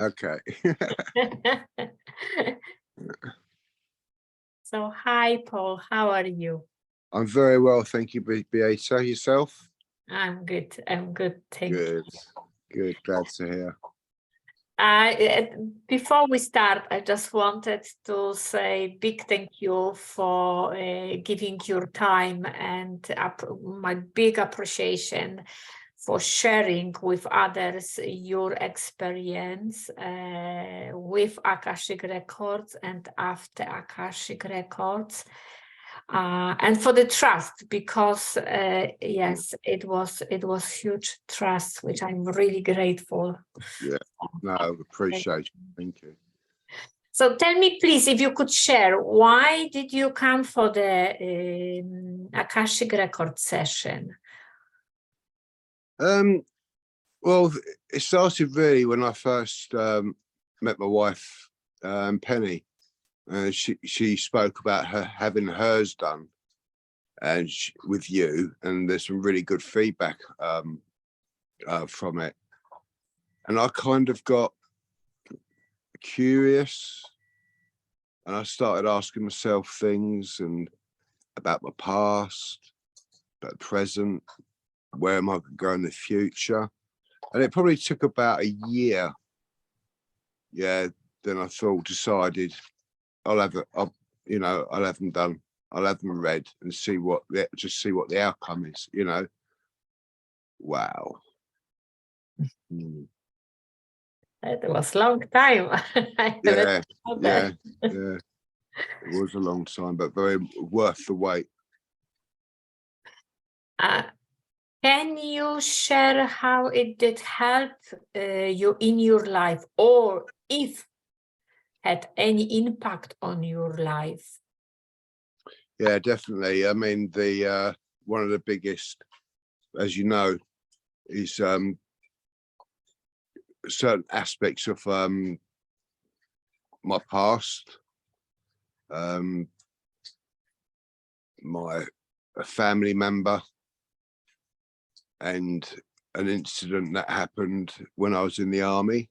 Okay. So, hi, Paul. How are you? I'm very well, thank you, Beata. Yourself? I'm good. I'm good. Thank you. Good. Good. Glad to hear. Before we start, I just wanted to say big thank you for giving your time and my big appreciation for sharing with others your experience with Akashic Records and after Akashic Records. And for the trust, because yes, it was huge trust, which I'm really grateful. Yeah, no, appreciate it. Thank you. So tell me, please, if you could share, why did you come for the Akashic Records session? Well, it started really when I first met my wife, Penny. She spoke about her having hers done, and with you, and there's some really good feedback from it. And I kind of got curious, and I started asking myself things and about my past, about the present, where am I going to go in the future. And it probably took about a year. Yeah, then I decided I'll have them done. I'll have them read and see what the outcome is, Wow. It was a long time. Yeah. It was a long time, but very worth the wait. Can you share how it did help you in your life, or if had any impact on your life? Yeah, definitely. I mean, the one of the biggest, as you know, is certain aspects of my past, a family member, and an incident that happened when I was in the army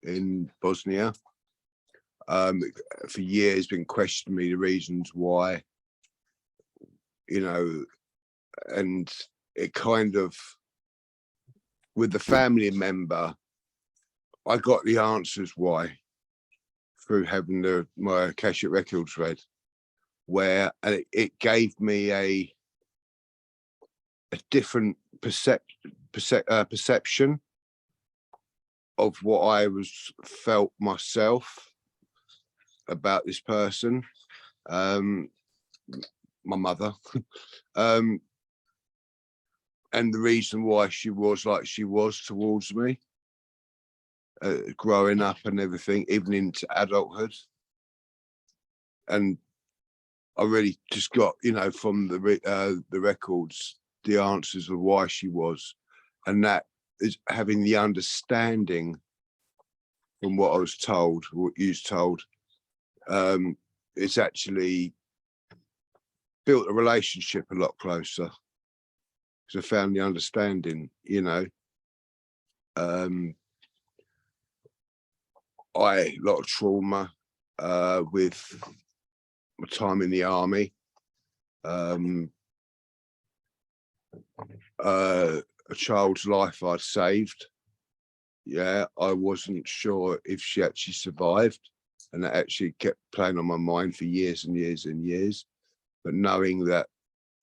in Bosnia. For years been questioning me the reasons why, and it kind of, with the family member, I got the answers why through having my Akashic Records read, and it gave me a different perception of what I felt myself about this person, my mother, and the reason why she was like she was towards me, growing up and everything, even into adulthood. And I really just got, from the records, the answers of why she was, and that is having the understanding from what I was told, what you was told. It's actually built a relationship a lot closer, because I found the understanding, a lot of trauma with my time in the army, a child's life I'd saved. Yeah, I wasn't sure if she actually survived, and that actually kept playing on my mind for years and years and years. But knowing that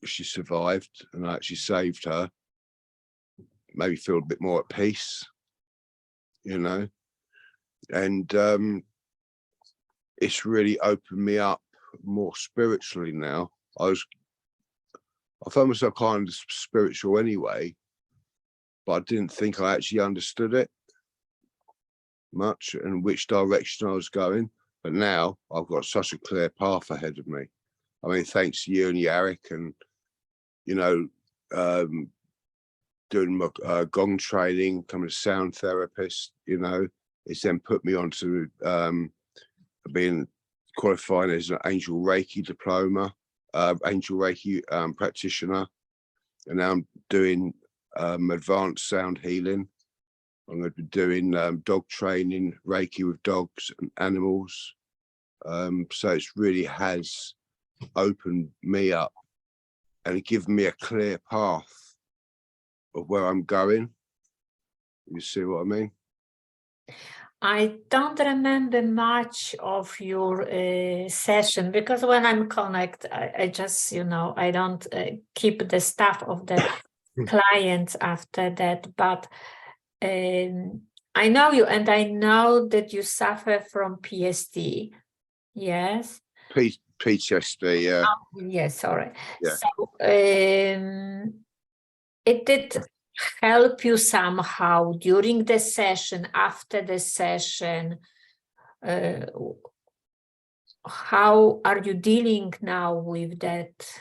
she survived and I actually saved her made me feel a bit more at peace, and it's really opened me up more spiritually now. I found myself kind of spiritual anyway, but I didn't think I actually understood it much and which direction I was going. But now I've got such a clear path ahead of me. I mean, thanks to you and Yarrick, and doing my gong training, becoming a sound therapist, it's then put me onto being qualifying as an Angel Reiki diploma, Angel Reiki practitioner, and now I'm doing advanced sound healing, I'm going to be doing dog training, Reiki with dogs and animals. So it really has opened me up and given me a clear path of where I'm going. You see what I mean? I don't remember much of your session, because when I'm connected, I just, I don't keep the stuff of the clients after that. But I know you, and I know that you suffer from PTSD. Yes. PTSD, yeah. Oh, yes, sorry. Yeah. So it did help you somehow during the session, after the session. How are you dealing now with that?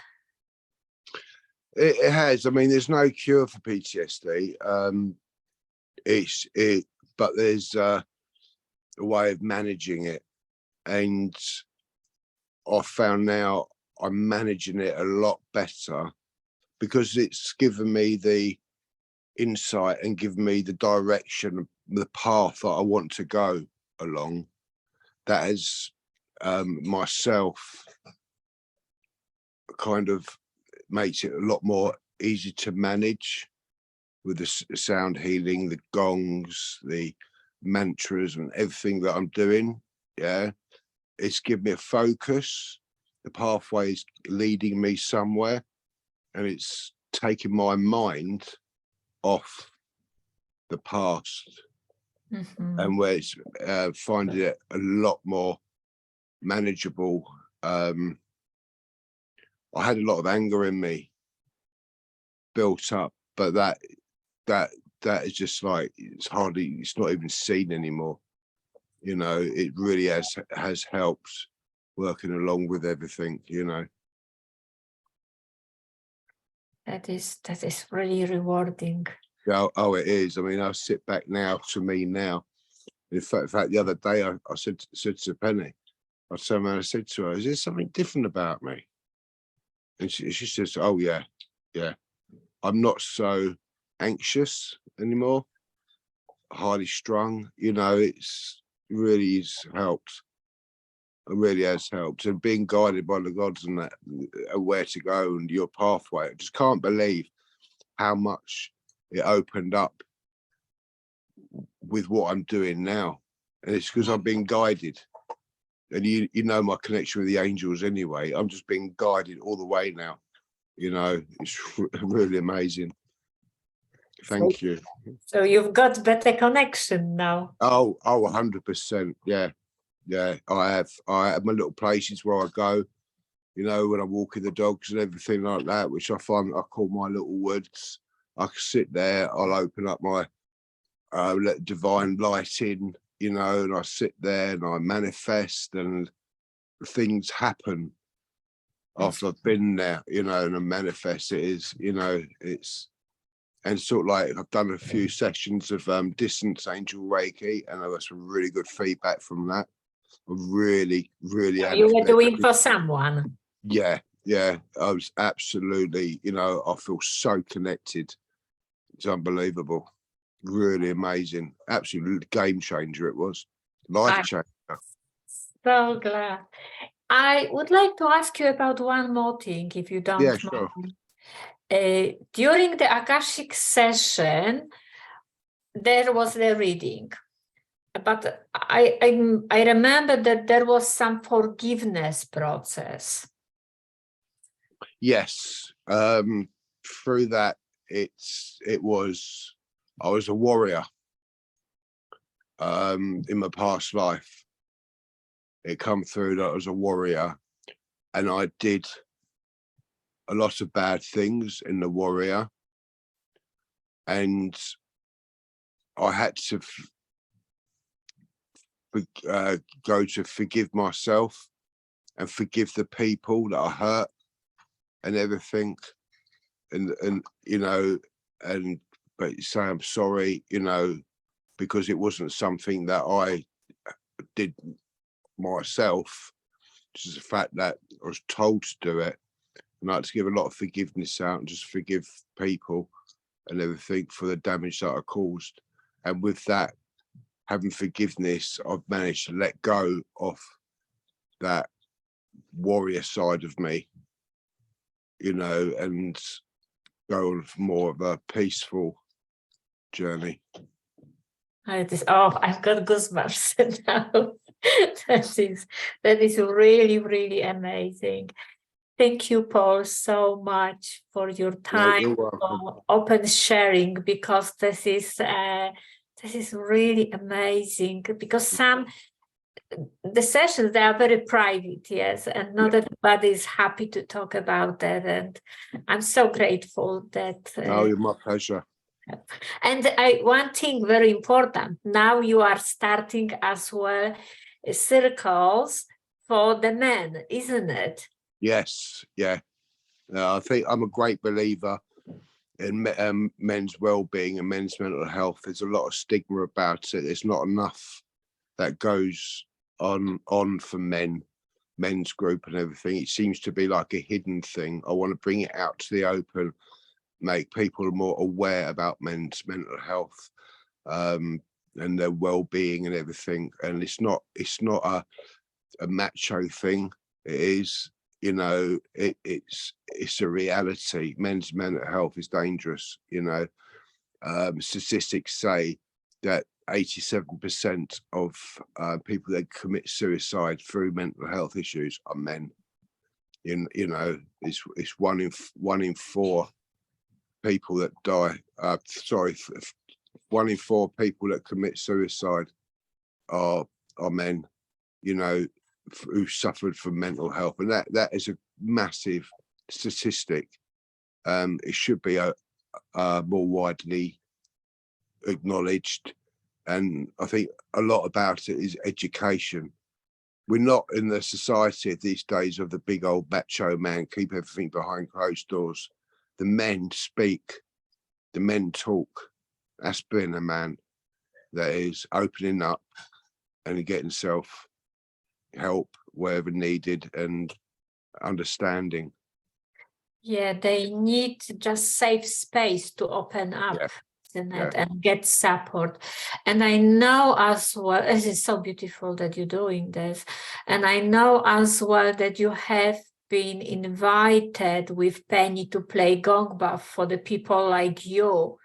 It has. I mean, there's no cure for PTSD. But there's a way of managing it, and I found now I'm managing it a lot better because it's given me the insight and given me the direction, the path that I want to go along. That has myself kind of makes it a lot more easy to manage with the sound healing, the gongs, the mantras and everything that I'm doing. Yeah, it's given me a focus. The pathway is leading me somewhere, and it's taking my mind off the past. Mm-hmm. And where it's finding it a lot more manageable. I had a lot of anger in me built up, but that is just like, it's not even seen anymore. It really has helped working along with everything. That is really rewarding. Oh, it is. I mean, I sit back now to me now. In fact, the other day I said to Penny, I turned around and I said to her, "Is there something different about me?" And she says, "Oh yeah, yeah. I'm not so anxious anymore, highly strung. It's really has helped. It really has helped. And being guided by the gods and that, where to go and your pathway. I just can't believe how much it opened up with what I'm doing now. And it's because I've been guided. And you know my connection with the angels anyway. I'm just being guided all the way now. It's really amazing. Thank you. So you've got better connection now. Oh, 100%. Yeah. I have my little places where I go, when I'm walking the dogs and everything like that, which I call my little woods. I can sit there, I'll open up my let divine light in, and I sit there and I manifest, and things happen after I've been there, and I manifest. It is, it's, and sort of like I've done a few sessions of distance angel Reiki, and I got some really good feedback from that. I really You were doing for someone. Yeah, I was absolutely, I feel so connected. It's unbelievable. Really amazing. Absolute game changer it was. Life changer. So glad. I would like to ask you about one more thing, if you don't mind. Sure. During the Akashic session, there was the reading, but I remember that there was some forgiveness process. Yes. Through that, I was a warrior in my past life. It come through that I was a warrior, and I did a lot of bad things in the warrior, and I had to go to forgive myself and forgive the people that I hurt and everything, and but say I'm sorry, because it wasn't something that I did myself. Just the fact that I was told to do it, and I had to give a lot of forgiveness out and just forgive people and everything for the damage that I caused. And with that, having forgiveness, I've managed to let go of that warrior side of me, you know, and go on more of a peaceful journey. I've got goosebumps now. that is really, really amazing. Thank you, Paul, so much for your time, You're welcome. for open sharing, because this is really amazing. Because the sessions, they are very private, yes, and not everybody is happy to talk about that. And I'm so grateful that. You're my pleasure. And one thing very important, now you are starting as well circles for the men, isn't it? Yes, yeah. I think I'm a great believer in men's well-being and men's mental health. There's a lot of stigma about it. There's not enough that goes on for men's group and everything. It seems to be like a hidden thing. I want to bring it out to the open, make people more aware about men's mental health and their well-being and everything. And it's not a macho thing. It is, you know, it's a reality. Men's mental health is dangerous. You know, statistics say that 87% of people that commit suicide through mental health issues are men. You know, it's one in four people that die. 1 in 4 people that commit suicide are men. You know, who suffered from mental health, and that is a massive statistic. It should be more widely acknowledged, and I think a lot about it is education. We're not in the society of these days of the big old macho man, keep everything behind closed doors. The men speak, the men talk. That's being a man, that is opening up and getting help wherever needed and understanding. Yeah, they need just safe space to open up, isn't it? And get support. And I know as well, it is so beautiful that you're doing this. And I know as well that you have been invited with Penny to play gongba for the people like you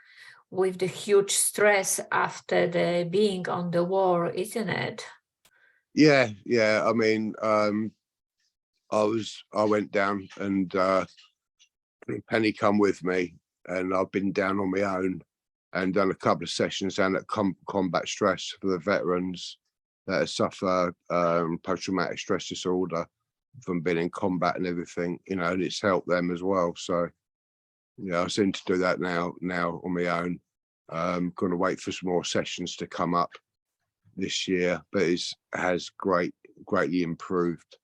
with the huge stress after the being on the war, isn't it? Yeah. I mean, I went down and Penny come with me, and I've been down on my own and done a couple of sessions down at combat stress for the veterans that suffer post-traumatic stress disorder from being in combat and everything, you know, and it's helped them as well. So yeah, I seem to do that now on my own. Going to wait for some more sessions to come up this year, but it has greatly improved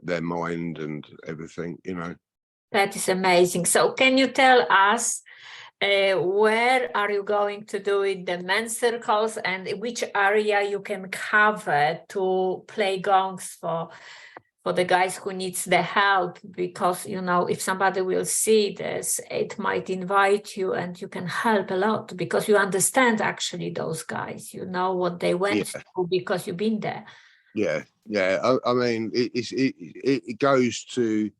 their mind and everything, you know. That is amazing. So can you tell us where are you going to do it, the men's circles, and which area you can cover to play gongs for the guys who needs the help? Because, you know, if somebody will see this, it might invite you and you can help a lot because you understand actually those guys, you know what they went through because you've been there. Yeah. I mean, it goes to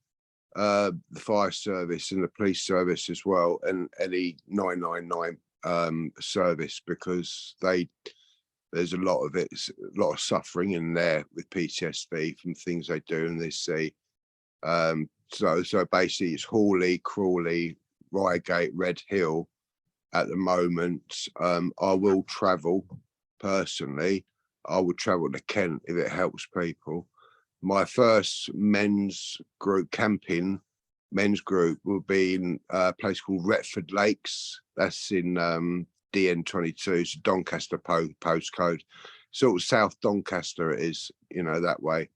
the fire service and the police service as well, and any 999 service, because there's a lot of suffering in there with PTSD from things they do and they see. So basically it's Hawley, Crawley, Reigate, Red Hill at the moment. I will travel personally. I would travel to Kent if it helps people. My first men's group will be in a place called Retford Lakes. That's in DN22, it's Doncaster postcode, sort of South Doncaster it is, you know, that way.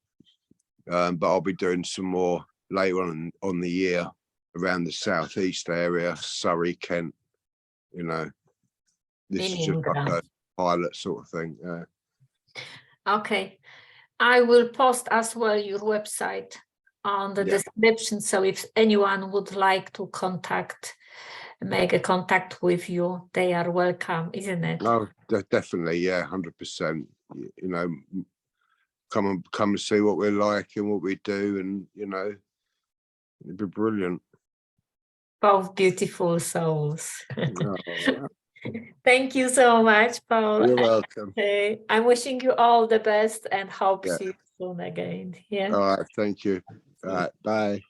But I'll be doing some more later on the year around the southeast area, Surrey, Kent, you know. This is just like a pilot sort of thing. Okay. I will post as well your website on the description. So if anyone would like to contact make a contact with you, they are welcome, isn't it? Oh, definitely, yeah, 100%. You know, come and see what we're like and what we do, and you know, it'd be brilliant. Both beautiful souls. Oh, Thank you so much, Paul. you're welcome. I'm wishing you all the best and hope Yeah. see you soon again. Yeah. All right, thank you. All right, bye.